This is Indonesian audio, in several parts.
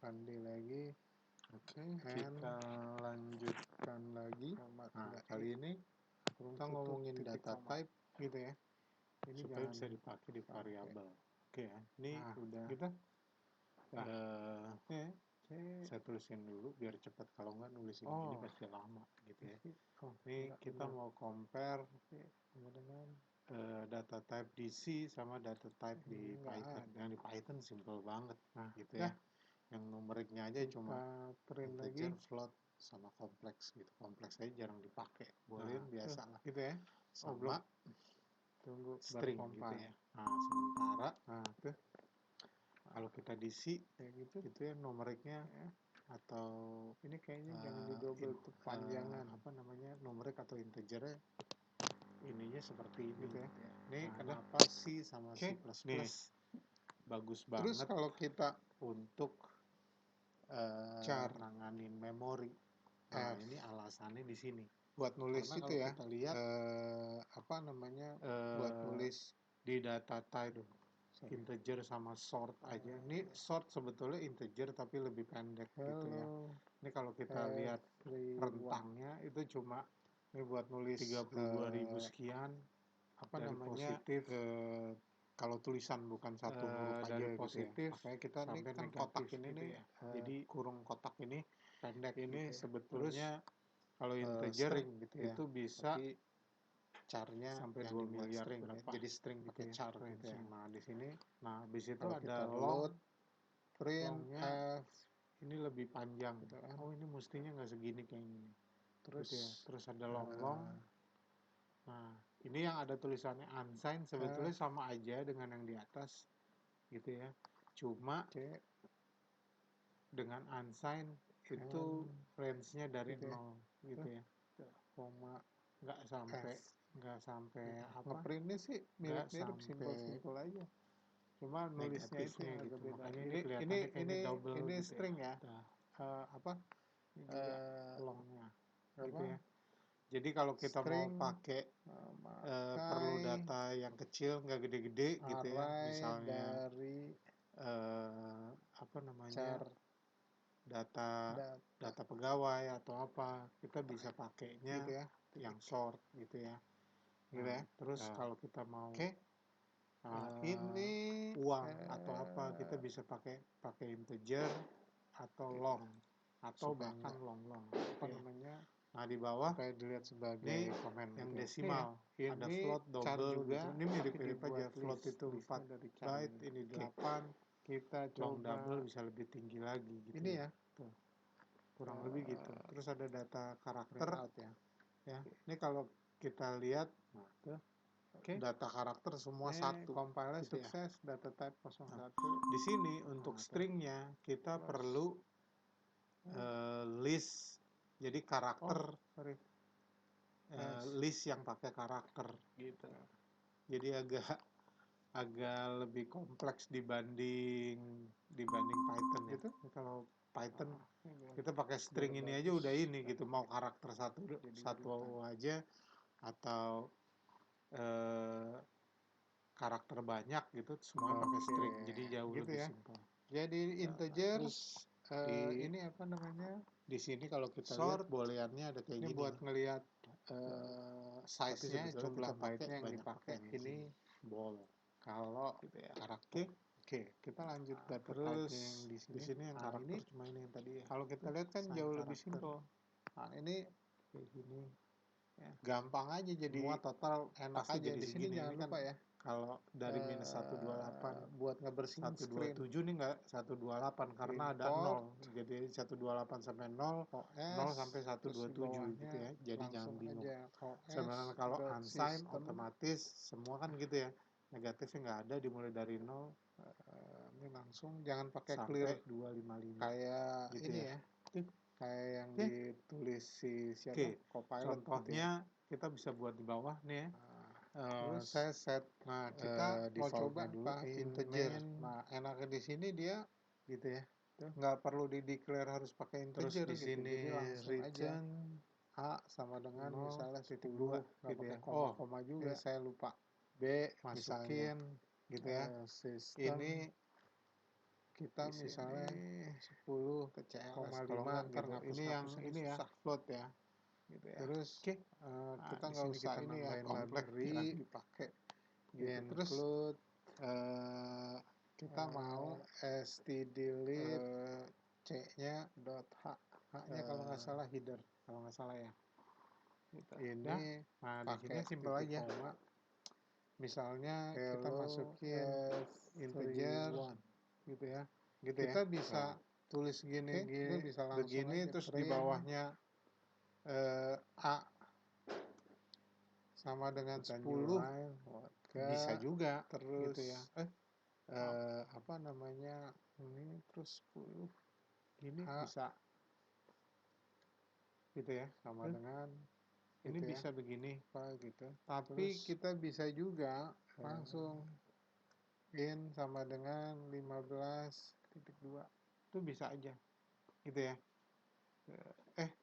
Pandi lagi. Oke, kita lanjutkan lagi. Nah, kali ini kita ngomongin data type gitu ya. Ini supaya jangan bisa dipakai di variabel. Oke ya, ini Nah, udah gitu. saya tulisin dulu biar cepat. Kalau nggak nulisin gini pasti lama gitu ya. Ini kita mau compare data type di C sama data type di Python. Yang di Python simple banget gitu ya. Yang numeriknya aja cuma integer, float, sama kompleks gitu. Kompleks aja jarang dipakai. Boolean biasa lah. Gitu ya. Sama Tunggu string gitu ya. Nah, sementara kalau kita di C gitu ya numeriknya atau ini kayaknya jangan di double tuh panjangan numerik atau integernya ininya seperti ini gitu ya. Ini Nah, kenapa C sama C++ bagus banget terus kalau kita untuk nanganin memori. Nah, ini alasannya di sini. Buat nulis karena itu kalau ya, kita lihat buat nulis di data type integer sama sort aja. Ini sort sebetulnya integer tapi lebih pendek gitu ya. Ini kalau kita lihat rentangnya itu cuma ini buat nulis 32.000 sekian dari positif kalau tulisan bukan satu huruf aja dari gitu positif ya. Makanya kita sampai ini kan negatif kotak ini gitu nih ya. Jadi kurung kotak ini pendek ini gitu ya. sebetulnya kalau integer string gitu ya. itu bisa Tapi charnya sampai yang 2 dibuat miliar string berapa ya. Jadi string gitu pakai ya. char gitu ya. Nah, di sini habis itu Kalau ada kita long. load print Longnya ini lebih panjang gitu kan. Oh, ini mestinya nggak segini kayak gini Terus gitu ya. Terus ada long. Nah, ini yang ada tulisannya unsigned sebetulnya sama aja dengan yang di atas gitu ya. Cuma dengan unsigned itu range-nya dari gitu 0 gitu ya. Koma Nggak sampai ngeprintnya sih mirip-mirip simpel aja. Cuma nulisnya itu yang agak gitu. beda. Makanya ini kelihatannya kayaknya double ini gitu string ya. Ini juga longnya gitu ya. Apa? Jadi kalau kita mau pakai perlu data yang kecil nggak gede-gede gitu ya, misalnya dari data pegawai atau apa, kita bisa pakainya gitu ya. yang short gitu ya. Gitu ya. Terus kalau kita mau ini uang atau apa, kita bisa pakai integer atau long atau bahkan long apa gitu ya. namanya? Nah, di bawah Supaya dilihat sebagai ini komen yang gitu. desimal, ada float, char double juga, gitu. Ini mirip-mirip aja. Float itu 4 byte, ini 8. Kita Long coba double bisa lebih tinggi lagi gitu. Ini ya. Tuh. Kurang lebih gitu. Terus ada data karakter ya. Ini kalau kita lihat data karakter semua satu. Compiler gitu sukses ya. data type 01. Di sini untuk stringnya kita perlu list. Jadi karakter list yang pakai karakter gitu. Jadi agak lebih kompleks dibanding Python ya. Kalau Python kita pakai string ini aja udah ini gitu, mau karakter satu aja atau karakter banyak gitu, semua pakai string. Jadi jauh lebih simpel. Jadi integer ini di sini kalau kita lihat booleannya ada kayak gini. Buat ngelihat size-nya, jumlah byte-nya yang dipakai ini bol. Kalau gitu ya. Karakter. Kita lanjut data Terus yang di sini. yang karakter cuma ini yang tadi ya. Kalau kita lihat kan jauh lebih simpel. Nah, ini kayak gini. Gampang aja jadi semua total enak pasti aja. jadi Di sini segini. jangan Ini lupa kan ya. Kalau dari minus 128 Buat ngebersihin screen 127 nih nggak 128 karena ada 0. Jadi 128 sampai 0, 0 sampai 127 gitu ya. Jadi jangan bingung. Sebenarnya kalau unsigned otomatis semua kan gitu ya. Negatifnya nggak ada, dimulai dari 0 ini langsung jangan pakai sampai clear 255 kayak gitu ini ya. Kayak yang ditulis si siapa? Copilot contohnya gitu ya. Kita bisa buat di bawah nih ya. Terus saya set kita mau coba dulu integer. Nah, enaknya di sini dia gitu ya. Nggak perlu di declare harus pakai integer. Terus di sini jadi langsung return aja. A sama dengan 0, misalnya 10 nggak gitu pakai ya. koma juga. Saya lupa. B masukin misalnya gitu ya. sistem. Ini kita misalnya 10,5 ntar gitu. Ini yang ini ya float ya gitu ya. Terus kita nggak usah ini ya kompleks dipakai gitu. Terus kita mau stdelete c-nya h-nya kalau nggak salah header kalau nggak salah ya gitu. Ini pakai simple aja koma. Misalnya kita masukin integer gitu ya, kita bisa tulis gini bisa begini terus di bawahnya a sama dengan 10 bisa juga terus gitu ya. Apa namanya ini terus 10 ini bisa gitu ya sama dengan ini gitu bisa ya. Begini apa gitu tapi terus, kita bisa juga langsung in sama dengan 15.2 itu bisa aja gitu ya.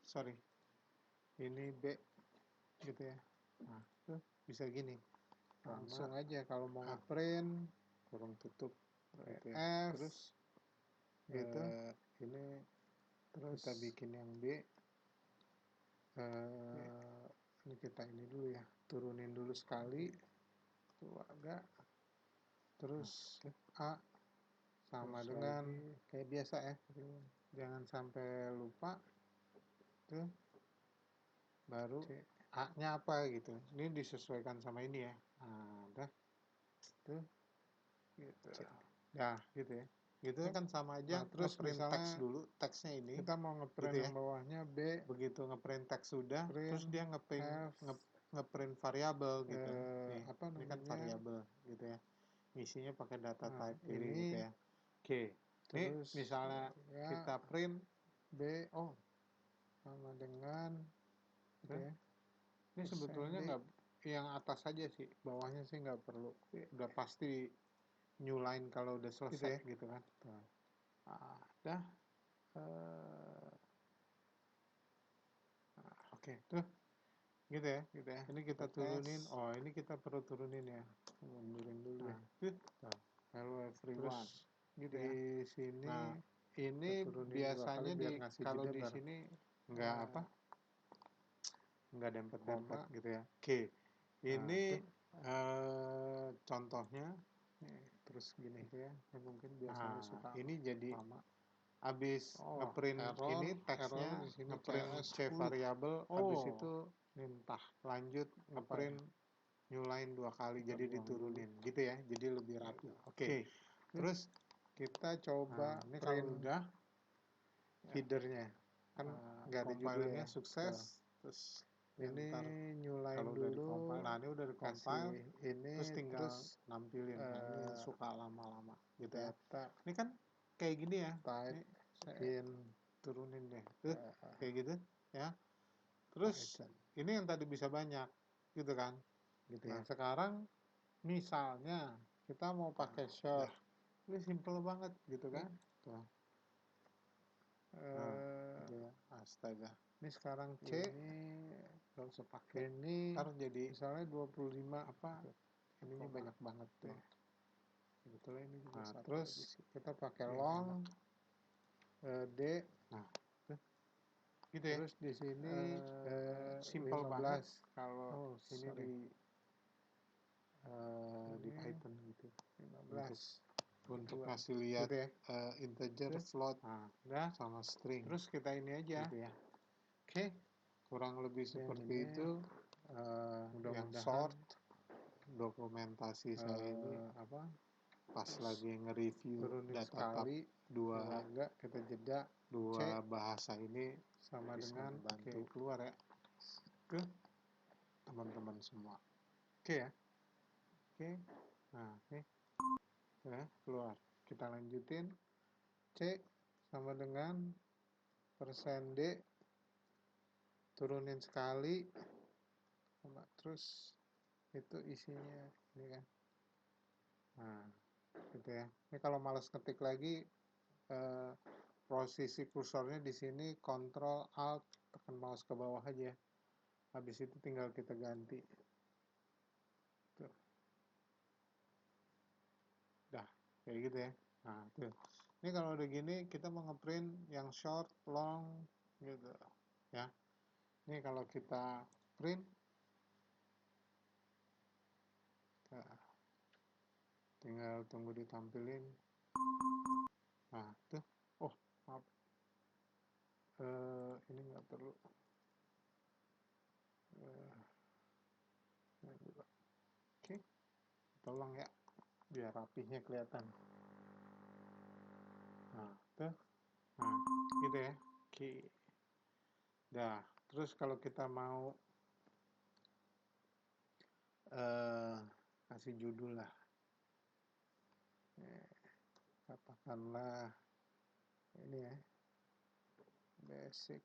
Sorry ini B gitu ya. Nah tuh bisa gini langsung aja kalau mau ngeprint kurung tutup gitu ya. Terus gitu ini terus kita bikin yang B. Ini kita ini dulu ya turunin dulu sekali tuh agak terus A sama terus dengan kayak biasa ya jangan sampai lupa tuh baru A nya apa gitu ini disesuaikan sama ini ya. Nah udah tuh gitu ya gitu ya gitu kan sama aja. Nah, terus ngeprint teks dulu teksnya ini kita mau ngeprint gitu ya. Yang bawahnya B begitu ngeprint teks sudah terus dia ngeprint variabel gitu nih, apa namanya, ini kan variabel gitu ya isinya pakai data type ini gitu ya. Oke ini misalnya ya, kita print B sama dengan gitu ya. Ini sebetulnya nggak yang atas aja sih bawahnya sih nggak perlu udah pasti new line kalau udah selesai gitu kan. Dah oke tuh gitu ya ini kita turunin ini kita perlu turunin ya mundurin dulu ya hello everyone terus, gitu di sini nah ini biasanya kalau di sini nggak apa nggak dempet gitu ya. Oke ini contohnya terus gini gitu ya mungkin biasanya suka ini jadi habis ngeprint ini teksnya ngeprint c variabel habis itu minta lanjut ngeprint new line 2 kali jadi diturunin gitu ya jadi lebih rapi. Oke. Terus kita coba ini kalau udah headernya kan nggak ada judulnya sukses terus ini new line kalau dulu nah ini udah di-compile ini terus tinggal nampilin ini suka lama-lama gitu ya. Ini kan kayak gini ya in turunin deh tuh kayak gitu ya terus ini yang tadi bisa banyak gitu kan gitu ya. Sekarang misalnya kita mau pakai short ini simple banget gitu kan tuh gitu ya. Astaga ini sekarang C nggak usah pakai ini harus jadi misalnya 25 apa ininya banyak banget tuh sebetulnya ini juga terus kita pakai long D gitu ya. Terus di sini simple 15 banget kalau ini di Python gitu 15 untuk ngasih lihat gitu ya. Integer float sama string terus kita ini aja gitu ya. Oke kurang lebih seperti itu yang short dokumentasi saya ini apa pas lagi nge-review data type enggak kita jeda dua bahasa ini sama dengan bantu keluar ya ke teman-teman semua. Oke ya. Oke. Nah, nih. Ya, keluar. Kita lanjutin. C sama dengan persen D turunin sekali. Terus itu isinya ini kan. Nah, gitu ya. Ini kalau males ngetik lagi posisi kursornya di sini Ctrl Alt tekan mouse ke bawah aja. Habis itu tinggal kita ganti. Tuh. Dah, kayak gitu ya. Nah, tuh. Ini kalau udah gini kita mau ngeprint yang short, long gitu ya. Ini kalau kita print, nah, tinggal tunggu ditampilin. Nah tuh, oh maaf, ini nggak perlu. Oke, tolong ya, biar rapihnya kelihatan. Nah tuh, nah gitu ya. Oke, dah. Terus kalau kita mau kasih judul lah, katakanlah ini ya, basic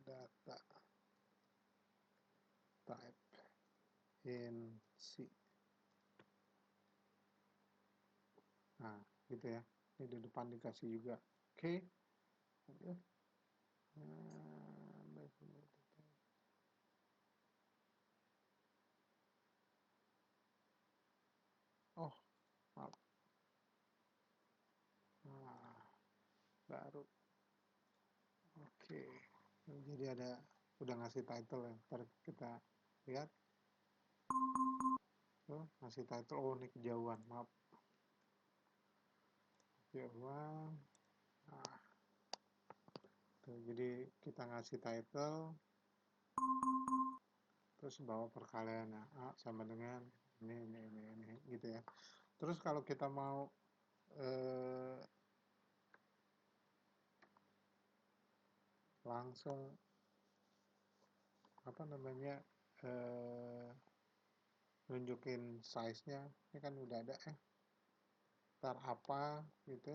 data type in C. Nah gitu ya, ini di depan dikasih juga. Oke. Oh maaf, nah baru. Oke, jadi ada udah ngasih title ya. Ntar kita lihat. Tuh, ngasih title. Oh, ini kejauhan. Maaf. Kejauhan. Nah, tuh, jadi kita ngasih title. Terus bawa perkaliannya A sama dengan ini gitu ya. Terus kalau kita mau langsung apa namanya nunjukin size-nya, ini kan udah ada ya. Ntar apa gitu,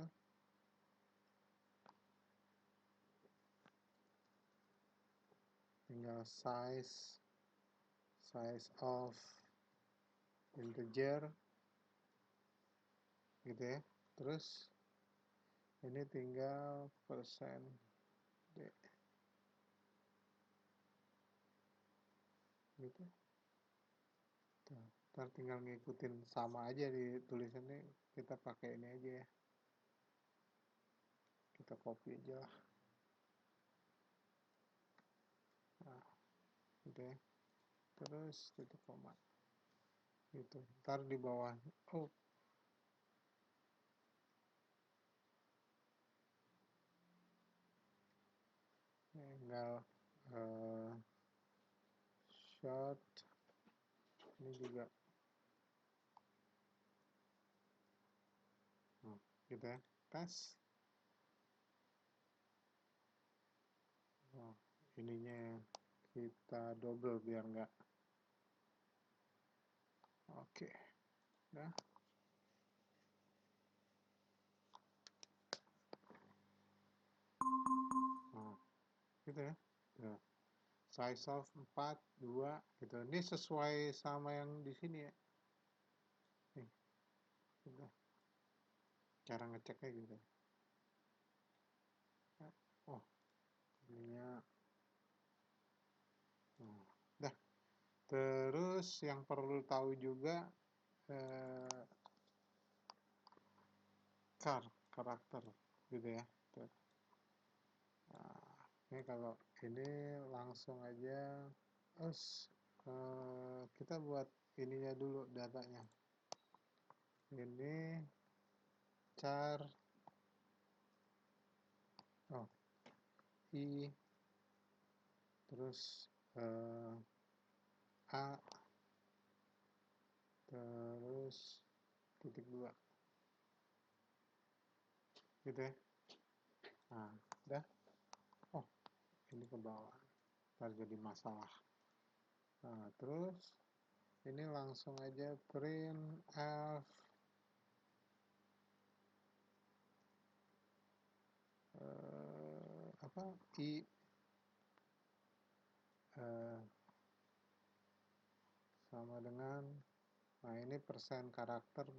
tinggal size of integer gitu ya. Terus ini tinggal persen D gitu. Tuh, ntar tinggal ngikutin sama aja di tulisannya, kita pakai ini aja ya, kita copy aja lah. Nah gitu ya, terus titik koma gitu. Ntar di bawah, oh tinggal short, ini juga gitu ya, tes. Oh, ininya kita double biar enggak. Oke, dah. Nah, gitu ya. Nah, size of 4, 2 gitu. Ini sesuai sama yang di sini ya. Nih, udah. Cara ngeceknya gitu. Oh, ininya. Nah, dah. Terus yang perlu tahu juga karakter gitu ya. Tuh. Nah, ini kalau ini langsung aja. Terus kita buat ininya dulu datanya. Ini char I terus A terus titik 2 gitu ya. Nah udah, oh ini ke bawah ntar jadi masalah. Nah terus ini langsung aja print f apa I sama dengan, nah ini persen karakter buat